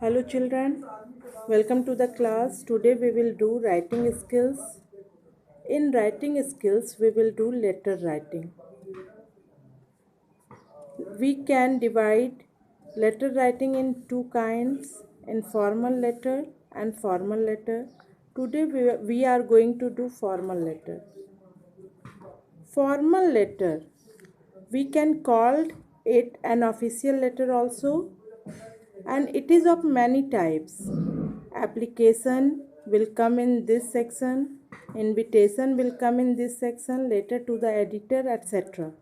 Hello children, welcome to the class. Today we will do writing skills. In writing skills we will do letter writing. We can divide letter writing in two kinds, informal letter and formal letter. Today we are going to do formal letter. Formal letter, we can call it an official letter also, and it is of many types. Application will come in this section, invitation will come in this section, letter to the editor, etc.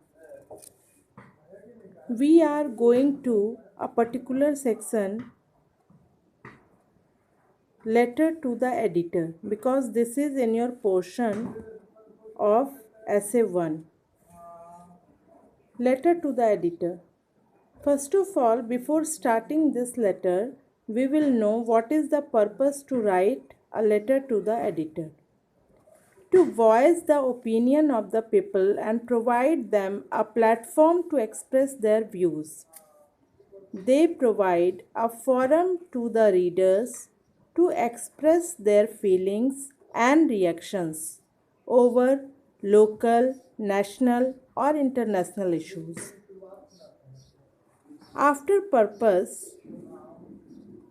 We are going to a particular section, letter to the editor, because this is in your portion of essay 1. Letter to the editor. First of all, before starting this letter, we will know what is the purpose to write a letter to the editor. To voice the opinion of the people and provide them a platform to express their views. They provide a forum to the readers to express their feelings and reactions over local, national, or international issues. After purpose,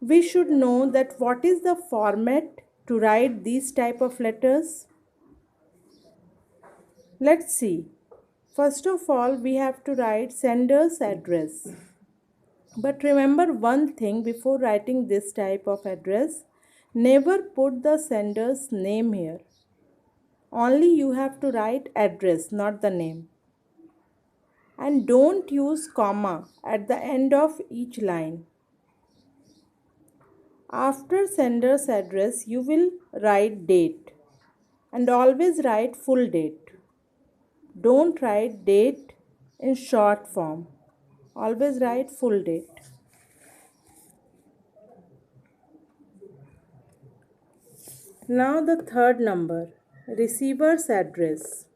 we should know that what is the format to write these type of letters. Let's see. First of all, we have to write sender's address. But remember one thing before writing this type of address, never put the sender's name here. Only you have to write address, not the name. And don't use comma at the end of each line. After sender's address, you will write date and always write full date. Don't write date in short form. Always write full date. Now the third number, receiver's address.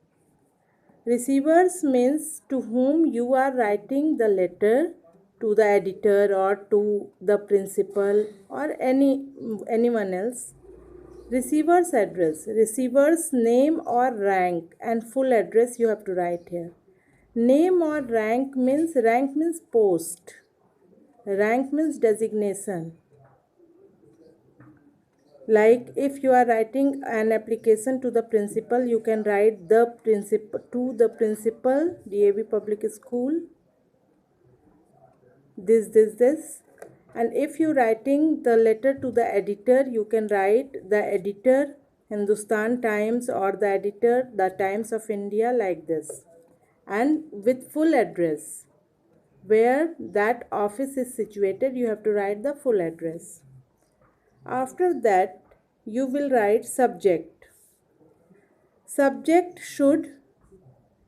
Receivers means to whom you are writing the letter, to the editor or to the principal or anyone else. Receiver's address, receiver's name or rank and full address you have to write here. Name or rank means post. Rank means designation. Like if you are writing an application to the principal, you can write the principal to the principal, DAV Public School, this. And if you writing the letter to the editor, you can write the editor, Hindustan Times, or the editor, the Times of India, like this. And with full address. Where that office is situated, you have to write the full address. After that, you will write subject. Subject should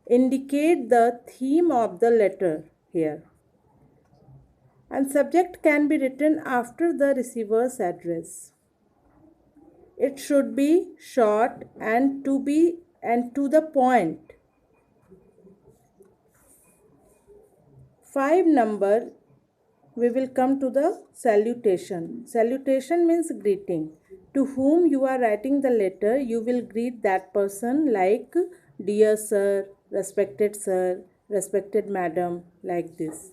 indicate the theme of the letter here. And subject can be written after the receiver's address. It should be short and to the point. 5 number, we will come to the salutation. Salutation means greeting. To whom you are writing the letter, you will greet that person like dear sir, respected madam, like this.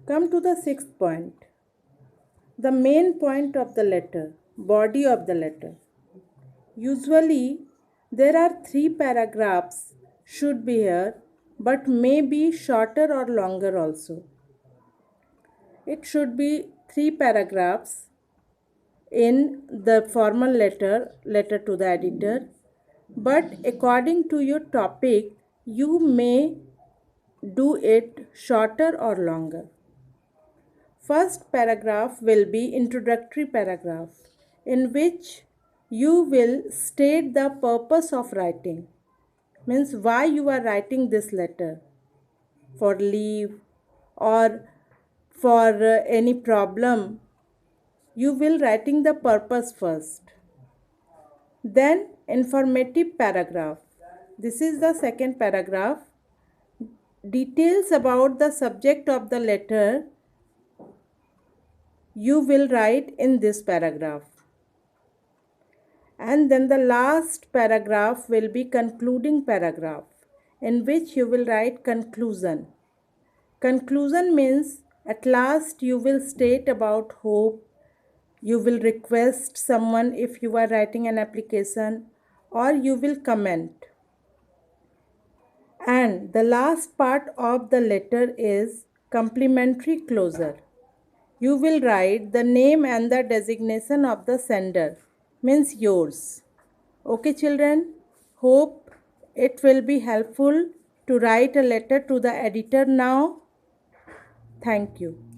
Come to the 6th point. The main point of the letter, body of the letter. Usually there are 3 paragraphs should be here, but may be shorter or longer also. It should be 3 paragraphs in the formal letter to the editor, but according to your topic, you may do it shorter or longer. First paragraph will be introductory paragraph, in which you will state the purpose of writing, means why you are writing this letter, for leave or for any problem. You will writing the purpose first. Then informative paragraph. This is the second paragraph. Details about the subject of the letter you will write in this paragraph. And then the last paragraph will be concluding paragraph, in which you will write conclusion. Conclusion means at last you will state about hope, you will request someone if you are writing an application, or you will comment. And the last part of the letter is complimentary closure. You will write the name and the designation of the sender, means yours. Okay, children, hope it will be helpful to write a letter to the editor now. Thank you.